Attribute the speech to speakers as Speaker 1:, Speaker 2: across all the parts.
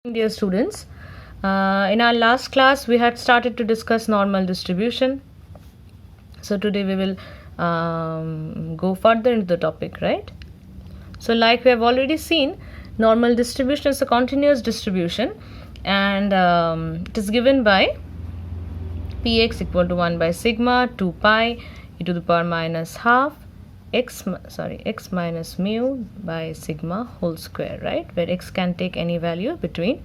Speaker 1: Dear students, in our last class we had started to discuss normal distribution. So today we will go further into the topic, right? So like we have already seen, normal distribution is a continuous distribution, and it is given by px equal to 1 by sigma 2 pi e to the power minus half x minus mu by sigma whole square, right, where x can take any value between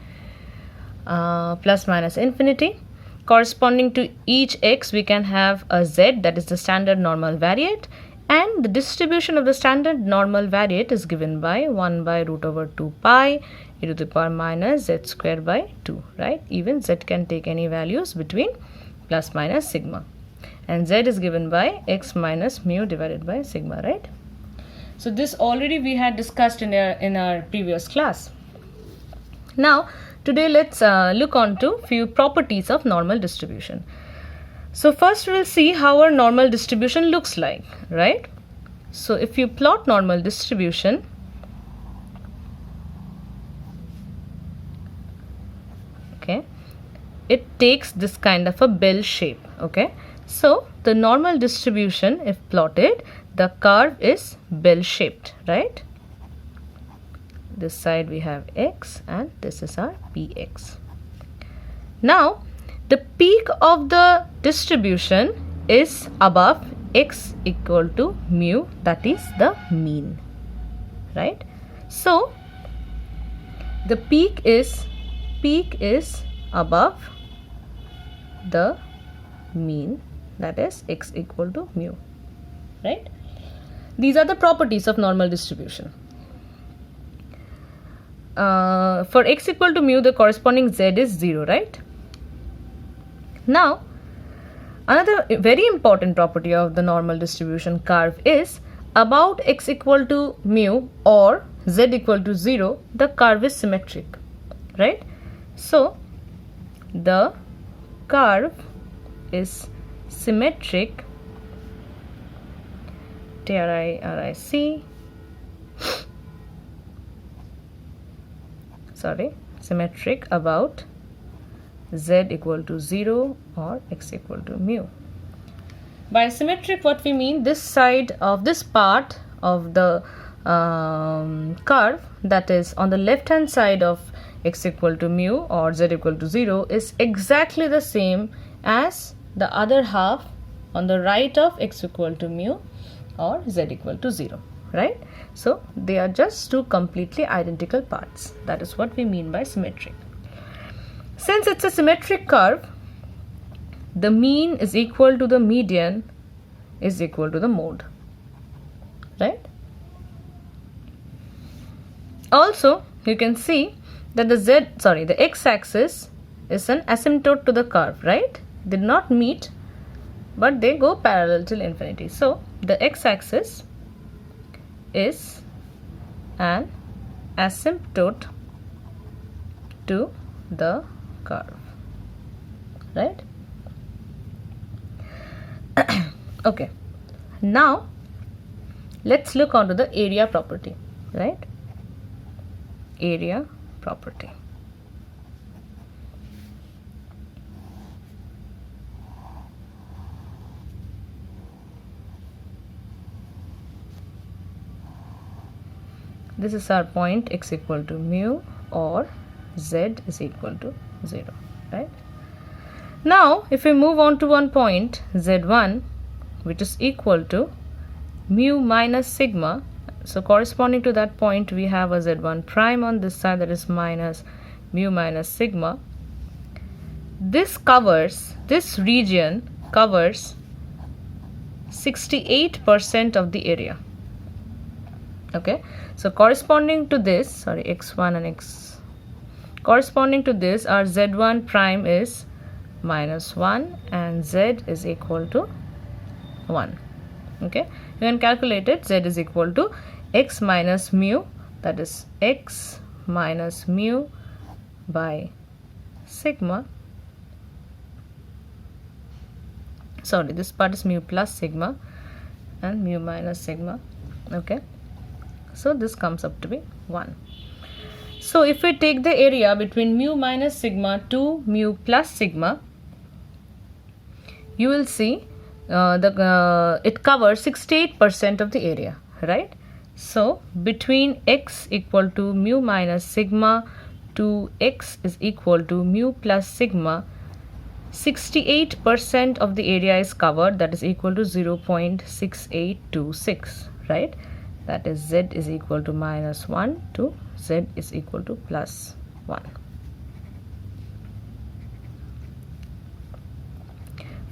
Speaker 1: plus minus infinity. Corresponding to each x we can have a z, that is the standard normal variate, and the distribution of the standard normal variate is given by 1 by root over 2 pi e to the power minus z square by 2, right. Even z can take any values between plus minus sigma, and z is given by x minus mu divided by sigma, right. So this already we had discussed in our previous class. Now today let's look on to few properties of normal distribution. So first we'll see how our normal distribution looks like, right. So if you plot normal distribution, okay, it takes this kind of a bell shape, okay. So the normal distribution, if plotted, the curve is bell shaped, right. This side we have x and this is our px. Now the peak of the distribution is above x equal to mu, that is the mean, right. So the peak is above the mean, that is x equal to mu, right. These are the properties of normal distribution. For x equal to mu, the corresponding z is 0, right. Now another very important property of the normal distribution curve is about x equal to mu or z equal to 0, the curve is symmetric, right. So the curve is symmetric, symmetric about z equal to 0 or x equal to mu. By symmetric, what we mean, this side of this part of the curve, that is on the left hand side of x equal to mu or z equal to 0, is exactly the same as the other half on the right of x equal to mu or z equal to 0, right. So they are just two completely identical parts. That is what we mean by symmetric. Since it's a symmetric curve, the mean is equal to the median is equal to the mode, right. Also you can see that the x-axis is an asymptote to the curve, right. They did not meet but they go parallel till infinity. So the x-axis is an asymptote to the curve, right. Okay, now let's look onto the area property, right. Area property. This is our point x equal to mu or z is equal to 0, right. Now if we move on to one point z1, which is equal to mu minus sigma, so corresponding to that point we have a z1 prime on this side, that is minus mu minus sigma. This region covers 68% of the area, okay. So corresponding to this, x1 and x, corresponding to this, our z1 prime is minus 1 and z is equal to 1, okay. You can calculate it. Z is equal to x minus mu, that is x minus mu by sigma, this part is mu plus sigma and mu minus sigma, okay. So this comes up to be 1. So if we take the area between mu minus sigma to mu plus sigma, you will see it covers 68% of the area, right? So between x equal to mu minus sigma to x is equal to mu plus sigma, 68% of the area is covered, that is equal to 0.6826, right? That is z is equal to minus 1 to z is equal to plus 1.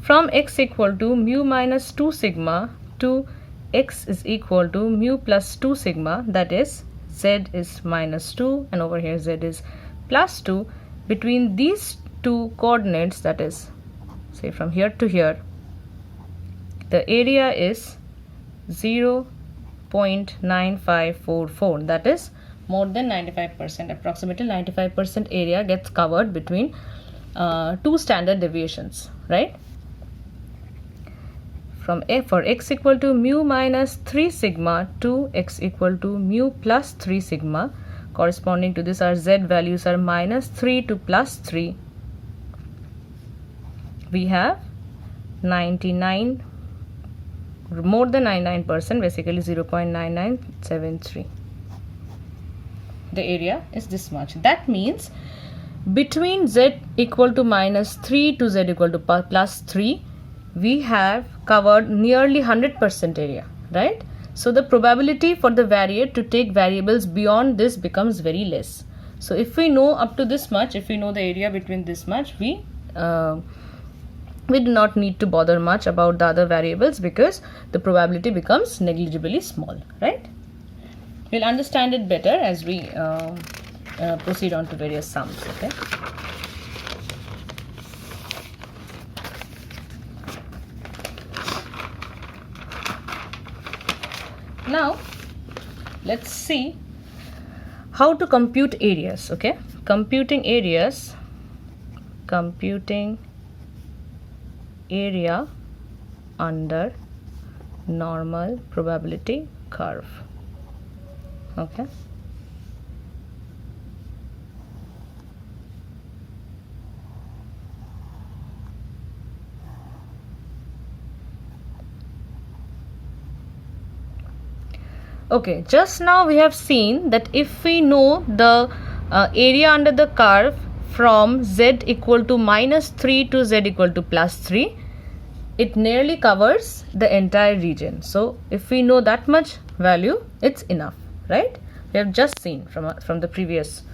Speaker 1: From x equal to mu minus 2 sigma to x is equal to mu plus 2 sigma, that is z is minus 2 and over here z is plus 2. Between these two coordinates, that is say from here to here, the area is 0.9544, that is more than 95%, approximately 95% area gets covered between two standard deviations, right? From for x equal to mu minus 3 sigma to x equal to mu plus 3 sigma, corresponding to this our z values are minus 3 to plus 3. We have 99, more than 99%, basically 0.9973. The area is this much. That means between z equal to minus 3 to z equal to plus 3, we have covered nearly 100% area, right? So the probability for the variate to take variables beyond this becomes very less. So if we know up to this much, if we know the area between this much, we do not need to bother much about the other variables because the probability becomes negligibly small, right? We'll understand it better as we proceed on to various sums, okay? Now let's see how to compute areas, okay? Computing area under normal probability curve, okay? Okay, just now we have seen that if we know the area under the curve from z equal to minus 3 to z equal to plus 3, it nearly covers the entire region. So if we know that much value, it's enough, right? We have just seen from the previous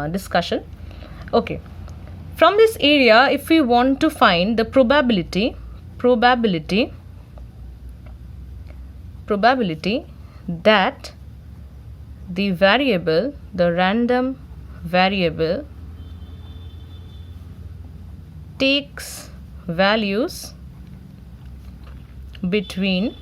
Speaker 1: discussion. Okay, from this area, if we want to find the probability that the variable, the random variable, takes values between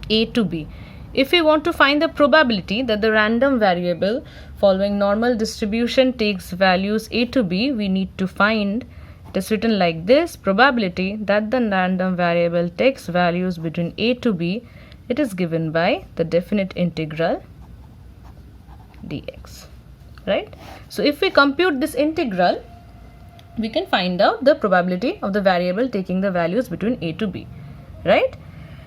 Speaker 1: a to b. If we want to find the probability that the random variable following normal distribution takes values a to b, we need to find, it is written like this: probability that the random variable takes values between a to b, it is given by the definite integral dx, right? So if we compute this integral, we can find out the probability of the variable taking the values between a to b, right?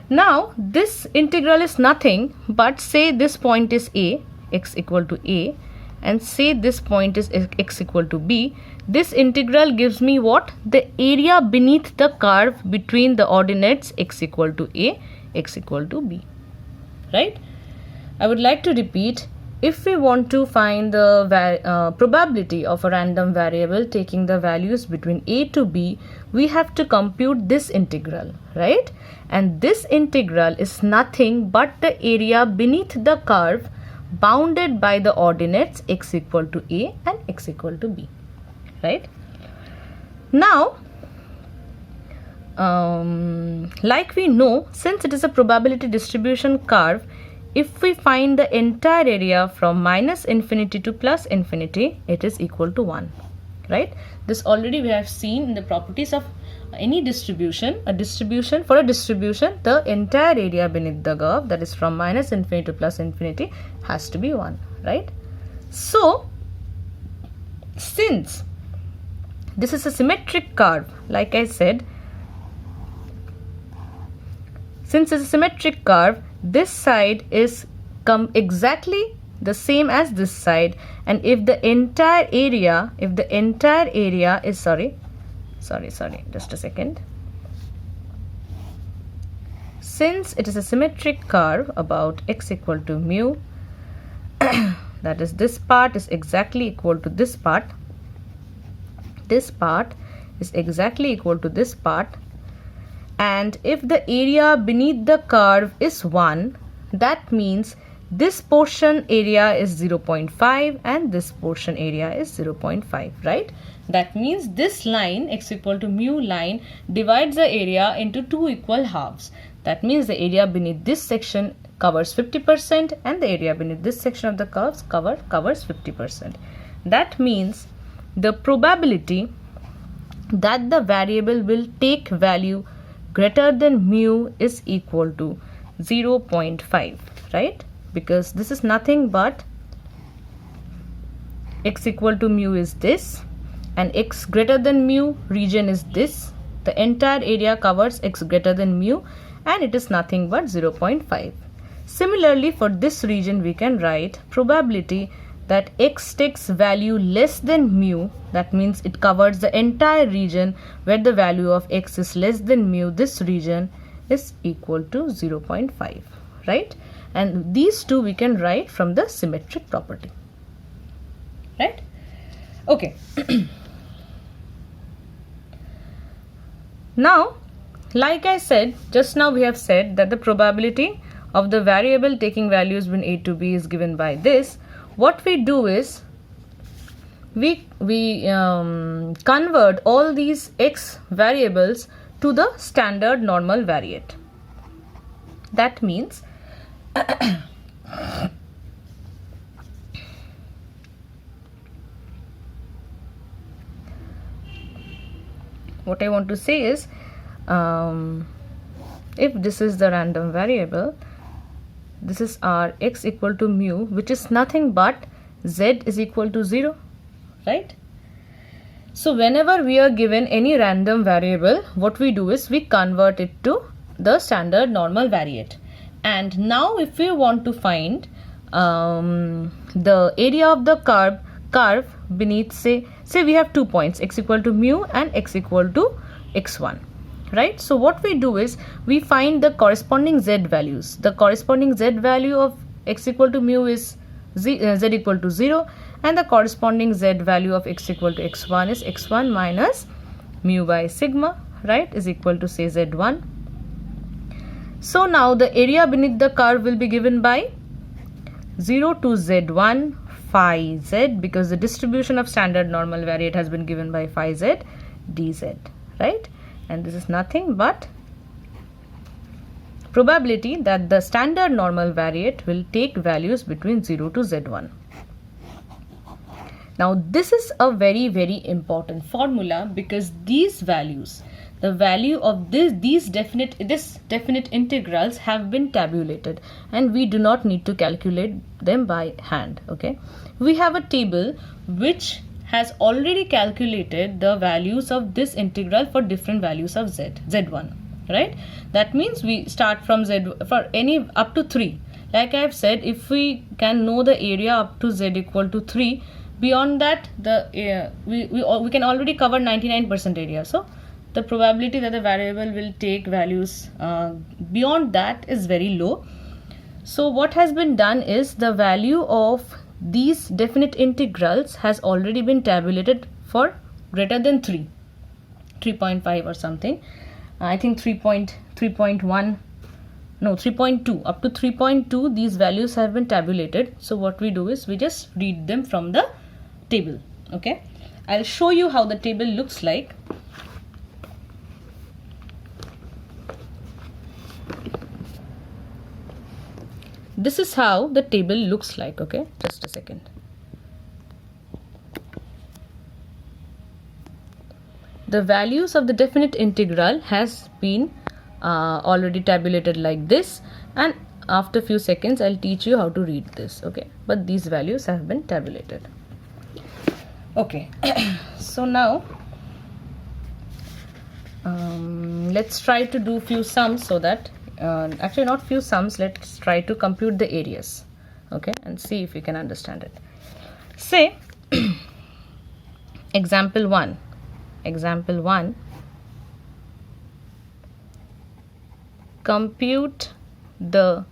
Speaker 1: Now this integral is nothing but, say this point is a, x equal to a, and say this point is x equal to b. This integral gives me what? The area beneath the curve between the ordinates x equal to a, x equal to b, right? I would like to repeat, if we want to find the probability of a random variable taking the values between a to b, we have to compute this integral, right? And this integral is nothing but the area beneath the curve bounded by the ordinates x equal to a and x equal to b, right? Now like we know, since it is a probability distribution curve, if we find the entire area from minus infinity to plus infinity, it is equal to 1, right? This already we have seen in the properties of any distribution. For a distribution, the entire area beneath the curve, that is from minus infinity to plus infinity, has to be 1, right? So since this is a symmetric curve, like I said, since it's a symmetric curve, this side is exactly the same as this side, and if the entire area is sorry, just a second. Since it is a symmetric curve about x equal to mu, that is, this part is exactly equal to this part, this part is exactly equal to this part, and if the area beneath the curve is 1, that means this portion area is 0.5 and this portion area is 0.5, right? That means this line, x equal to mu line, divides the area into two equal halves. That means the area beneath this section covers 50% and the area beneath this section of the curves covers 50%. That means the probability that the variable will take value greater than mu is equal to 0.5, right? Because this is nothing but x equal to mu is this, and x greater than mu region is this. The entire area covers x greater than mu, and it is nothing but 0.5. Similarly, for this region we can write probability that x takes value less than mu, that means it covers the entire region where the value of x is less than mu, this region is equal to 0.5, right? And these two we can write from the symmetric property, right? Okay. Now, like I said, just now we have said that the probability of the variable taking values between a to b is given by this. What we do is we convert all these x variables to the standard normal variate. That means what I want to say is, if this is the random variable, this is our x equal to mu, which is nothing but z is equal to 0, right? So whenever we are given any random variable, what we do is we convert it to the standard normal variate. And now if we want to find the area of the curve beneath, say we have 2 points, x equal to mu and x equal to x1, right? So what we do is we find the corresponding z values. The corresponding z value of x equal to mu is z equal to 0, and the corresponding z value of x equal to x1 is x1 minus mu by sigma, right, is equal to, say, z1. So now the area beneath the curve will be given by 0 to z1 phi z, because the distribution of standard normal variate has been given by phi z dz, right? And this is nothing but probability that the standard normal variate will take values between 0 to z1. Now this is a very, very important formula, because these values, the value of these definite integrals have been tabulated, and we do not need to calculate them by hand. Okay, we have a table which has already calculated the values of this integral for different values of z1, right? That means we start from z for any up to 3. Like I have said, if we can know the area up to z equal to 3, beyond that we can already cover 99% area. So the probability that the variable will take values beyond that is very low. So what has been done is the value of these definite integrals has already been tabulated for greater than 3.5 or something. I think 3.1, no, 3.2, up to 3.2 these values have been tabulated. So what we do is we just read them from the table. Okay, I'll show you how the table looks like. This is how the table looks like. Okay, just a second. The values of the definite integral has been already tabulated like this, and after few seconds I'll teach you how to read this, okay? But these values have been tabulated. Okay. So now let's try to do few sums so that actually not few sums, let's try to compute the areas, okay, and see if we can understand it. Say example 1, compute the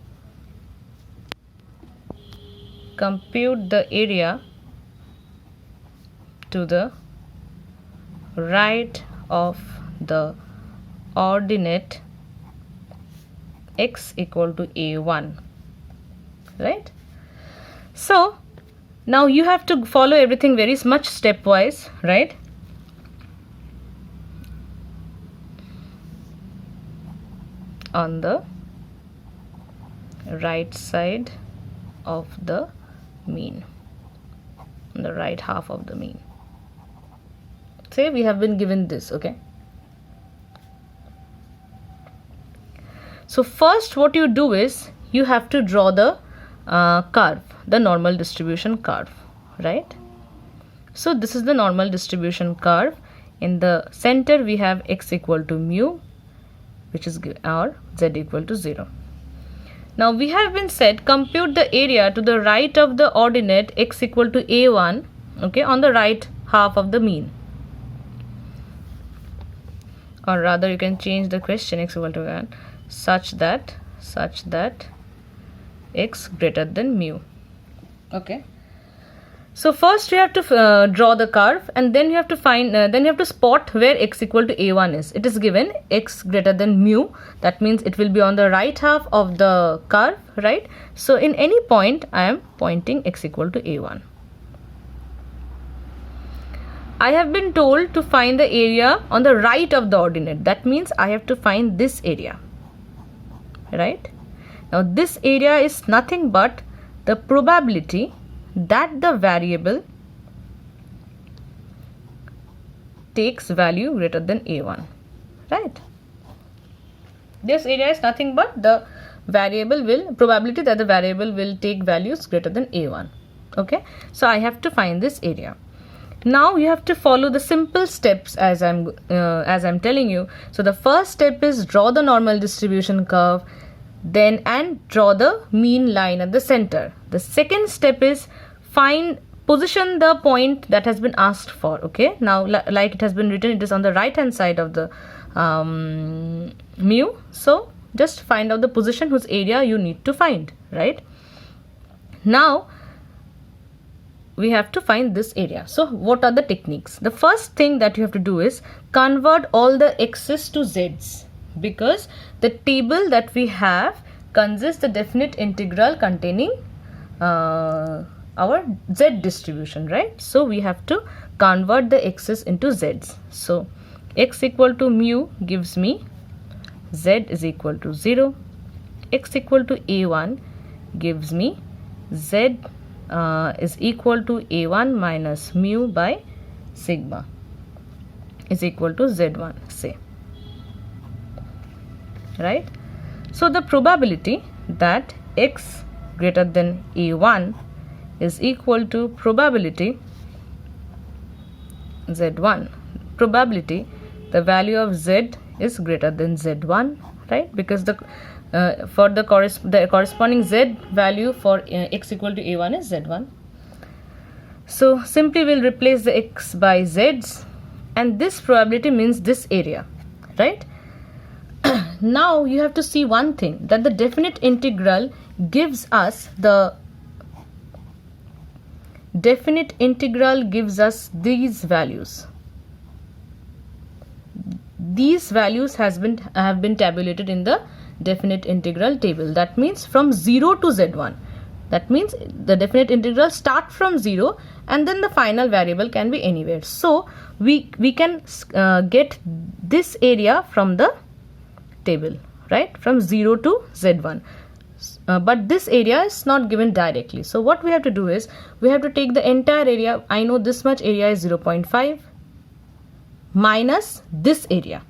Speaker 1: area to the right of the ordinate x equal to a1, right? So now you have to follow everything very much stepwise, right? On the right side of the mean, on the right half of the mean. Say we have been given this, okay? So first what you do is you have to draw the curve, the normal distribution curve, right? So this is the normal distribution curve. In the center we have x equal to mu, which is our z equal to 0. Now we have been said compute the area to the right of the ordinate x equal to a1, okay, on the right half of the mean. Or rather you can change the question, x equal to 1, such that x greater than mu, okay? So first you have to draw the curve, and then you have to find then you have to spot where x equal to a1 is. It is given x greater than mu, that means it will be on the right half of the curve, right? So in any point I am pointing x equal to a1. I have been told to find the area on the right of the ordinate, that means I have to find this area, right? Now this area is nothing but the probability that the variable takes value greater than a1, right? This area is nothing but the probability that the variable will take values greater than a1, okay? So I have to find this area. Now you have to follow the simple steps as I'm telling you. So the first step is draw the normal distribution curve, then and draw the mean line at the center. The second step is position the point that has been asked for, okay? Now like it has been written, it is on the right hand side of the mu, so just find out the position whose area you need to find, right? Now we have to find this area. So what are the techniques? The first thing that you have to do is convert all the x's to z's, because the table that we have consists the definite integral containing our z distribution, right? So we have to convert the x's into z's. So x equal to mu gives me z is equal to 0. X equal to a1 gives me z is equal to a1 minus mu by sigma is equal to z1, say, right? So the probability that x greater than a1 is equal to probability z1, probability the value of z is greater than z1, right? Because the for the corresponding z value for x equal to a1 is z1. So simply we'll replace the x by z's, and this probability means this area, right? Now you have to see one thing, that the definite integral gives us these values. These values have been tabulated in the definite integral table. That means from 0 to z1. That means the definite integral start from 0 and then the final variable can be anywhere. So we can get this area from the table, right, from 0 to z1. But this area is not given directly. So what we have to do is we have to take the entire area. I know this much area is 0.5 minus this area,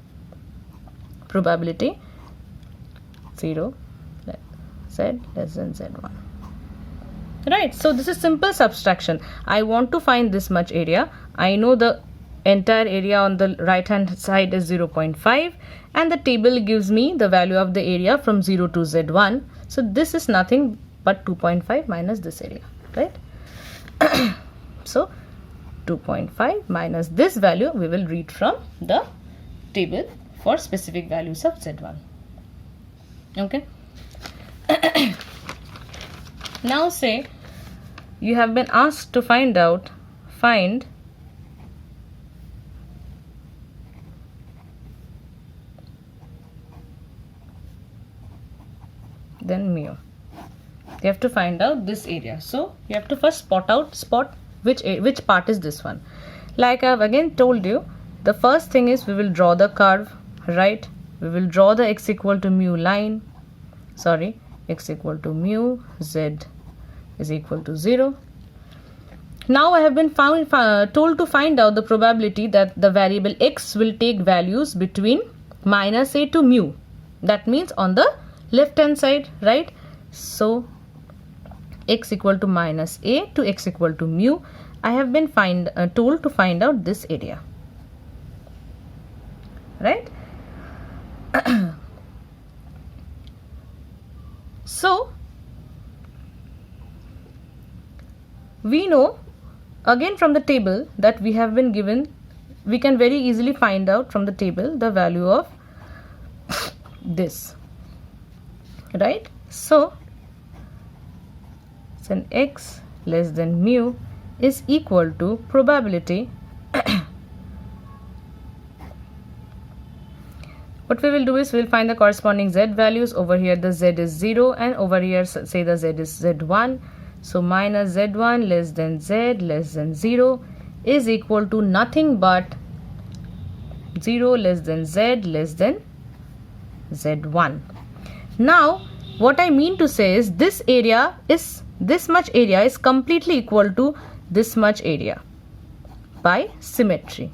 Speaker 1: probability 0, z less than z1. Right, so this is simple subtraction. I want to find this much area. I know the entire area on the right hand side is 0.5 and the table gives me the value of the area from 0 to z1. So this is nothing but 2.5 minus this area, right? So 2.5 minus this value we will read from the table for specific values of z1. Okay. Now say you have been asked to find then mu. You have to find out this area. So you have to first spot which part is this one. Like I have again told you, the first thing is we will draw the curve, right? We will draw the x equal to mu line. Sorry, x equal to mu, z is equal to 0. Now I have been told to find out the probability that the variable x will take values between minus a to mu. That means on the left hand side, right? So x equal to minus a to x equal to mu. I have been told to find out this area, right? So we know again from the table that we have been given, we can very easily find out from the table the value of this, right? So then x less than mu is equal to probability. What we will do is we will find the corresponding z values. Over here the z is 0 and over here say the z is z1. So minus z1 less than z less than 0 is equal to nothing but 0 less than z less than z1. Now what I mean to say is this much area is completely equal to this much area by symmetry.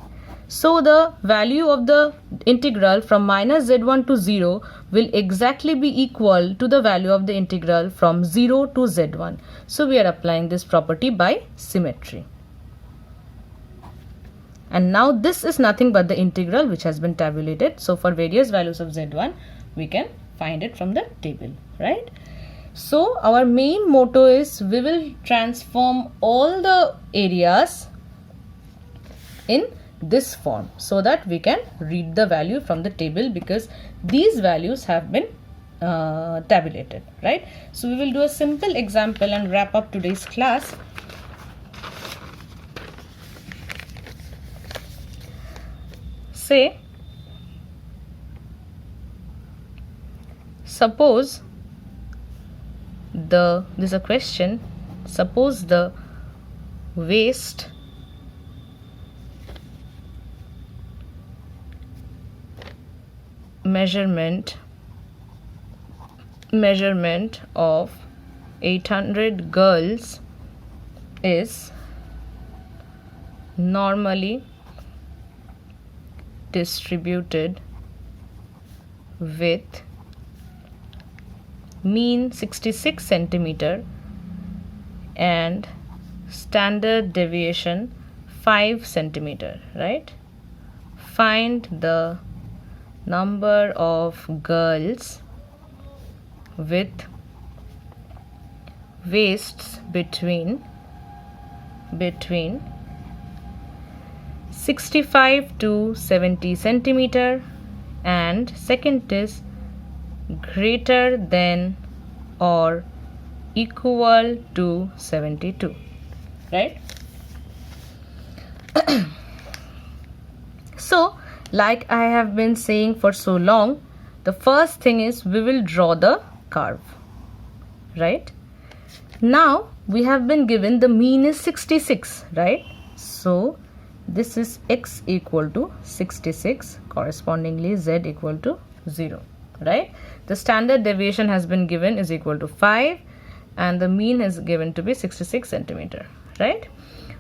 Speaker 1: So the value of the integral from minus z1 to 0 will exactly be equal to the value of the integral from 0 to z1. So we are applying this property by symmetry. And now this is nothing but the integral which has been tabulated. So for various values of z1 we can find it from the table, right? So our main motto is we will transform all the areas in this form so that we can read the value from the table, because these values have been tabulated, right? So we will do a simple example and wrap up today's class. Say, suppose this is a question. Suppose the waist measurement of 800 girls is normally distributed with mean 66 centimeter and standard deviation 5 centimeter, right? Find the number of girls with waists between 65 to 70 centimeter, and second is greater than or equal to 72, right? So like I have been saying for so long, the first thing is we will draw the curve, right? Now we have been given the mean is 66, right? So this is x equal to 66, correspondingly z equal to 0, right? The standard deviation has been given is equal to 5 and the mean is given to be 66 centimeter, right?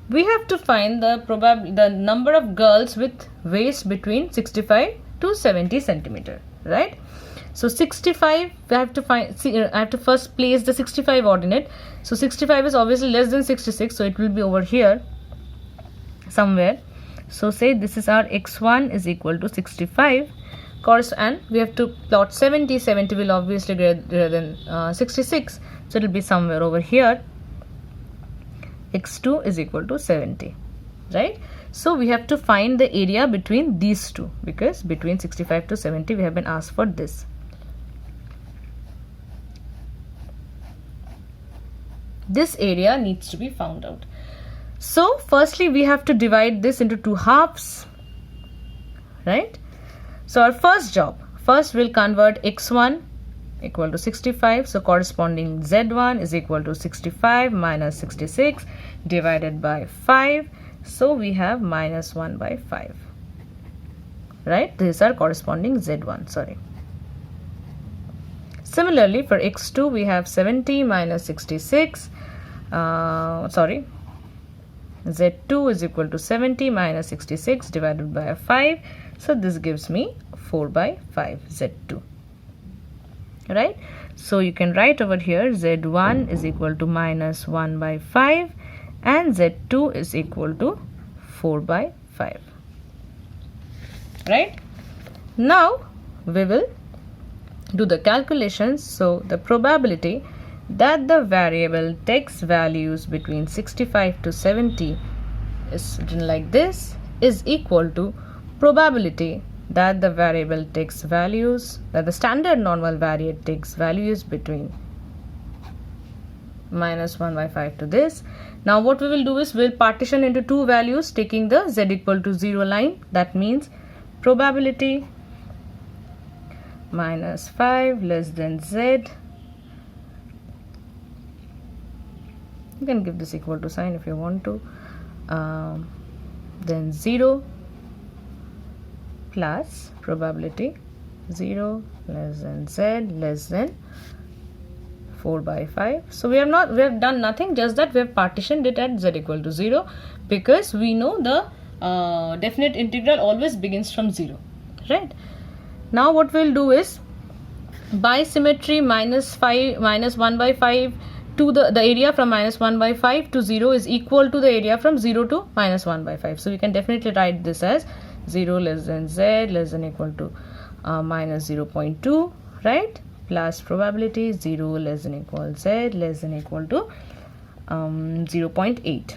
Speaker 1: We have to find the number of girls with waist between 65 to 70 centimeter, right? So 65, we have to find, I have to first place the 65 ordinate. So 65 is obviously less than 66, so it will be over here somewhere. So say this is our x1 is equal to 65, course, and we have to plot 70. 70 will obviously greater than 66, so it will be somewhere over here. X2 is equal to 70, right? So we have to find the area between these two, because between 65 to 70 we have been asked for this. This area needs to be found out. So firstly we have to divide this into two halves, right? So our first job, first we'll convert x1 equal to 65, so corresponding z1 is equal to 65 minus 66 divided by 5, so we have minus 1 by 5, right? This is our corresponding z1, sorry. Similarly for x2 we have 70 minus 66, z2 is equal to 70 minus 66 divided by 5, so this gives me 4 by 5 z2, right? So you can write over here z1 is equal to minus 1 by 5 and z2 is equal to 4 by 5, right? Now we will do the calculations. So the probability that the variable takes values between 65 to 70 is written like this, is equal to probability that the variable takes values, that the standard normal variate takes values between minus 1 by 5 to this. Now what we will do is we'll partition into two values taking the z equal to 0 line. That means probability minus 5 less than z. You can give this equal to sign if you want to. Then 0 plus probability 0 less than z less than 4 by 5. So we have done nothing, just that we have partitioned it at z equal to 0, because we know the definite integral always begins from 0, right? Now what we'll do is, by symmetry, minus 1 by 5 to the area from minus 1 by 5 to 0 is equal to the area from 0 to minus 1 by 5. So we can definitely write this as 0 less than z less than equal to minus 0.2, right? Plus probability 0 less than equal z less than equal to 0.8.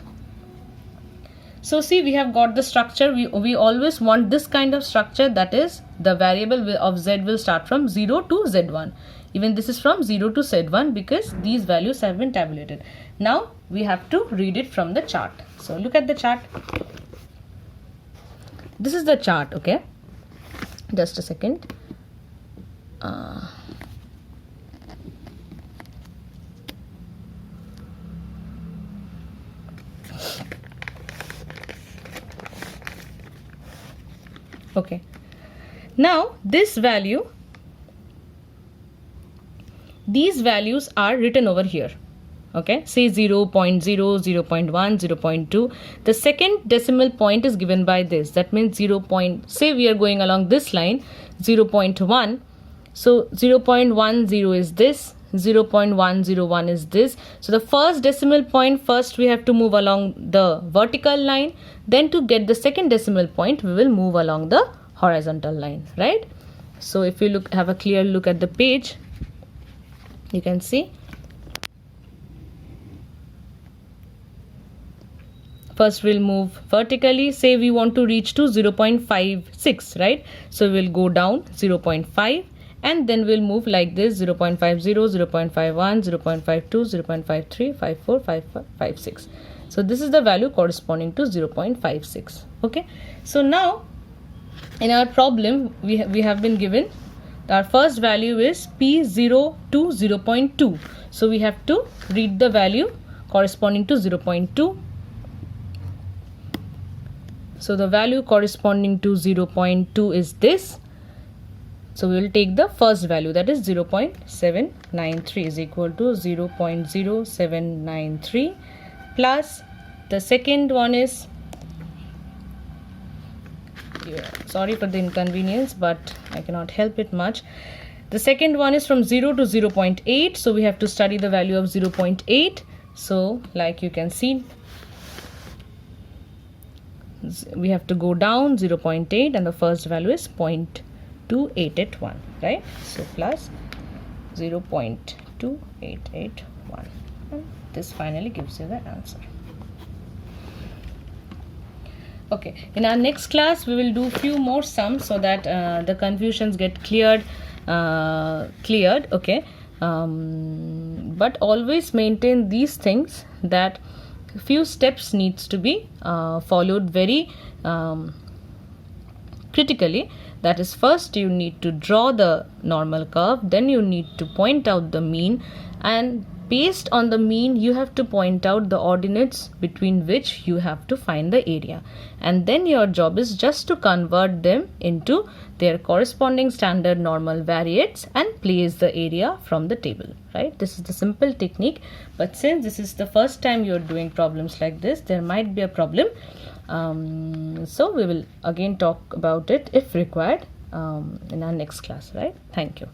Speaker 1: So see, we have got the structure. We always want this kind of structure, that is the variable of z will start from 0 to z1. Even this is from 0 to z1 because these values have been tabulated. Now we have to read it from the chart. So look at the chart. This is the chart, okay? Just a second. Okay. Now this value, these values are written over here. Okay, say 0, 0.0, 0, 0.1, 0.2. The second decimal point is given by this. That means 0. Say we are going along this line, 0.1. So 0.10 is this, 0.101 is this. So the first decimal point, first we have to move along the vertical line. Then to get the second decimal point, we will move along the horizontal line, right? So if you have a clear look at the page, you can see. First we'll move vertically. Say we want to reach to 0.56, right? So we'll go down 0.5 and then we'll move like this: 0.50, 0.51, 0.52, 0.53, 54, 55, 56. So this is the value corresponding to 0.56. Okay. So now in our problem we have been given our first value is P0 to 0.2. So we have to read the value corresponding to 0.2. So the value corresponding to 0.2 is this. So we will take the first value, that is 0.793 is equal to 0.0793 plus the second one is, sorry for the inconvenience, but I cannot help it much. The second one is from 0 to 0.8. So we have to study the value of 0.8. So like you can see, we have to go down 0.8 and the first value is 0.2881, right? So plus 0.2881, and this finally gives you the answer. Okay, in our next class we will do few more sums so that the confusions get cleared. Okay, but always maintain these things, that few steps needs to be followed very critically. That is, first you need to draw the normal curve, then you need to point out the mean, and based on the mean you have to point out the ordinates between which you have to find the area, and then your job is just to convert them into their corresponding standard normal variates and place the area from the table, right? This is the simple technique, but since this is the first time you are doing problems like this, there might be a problem. So we will again talk about it if required in our next class, right? Thank you.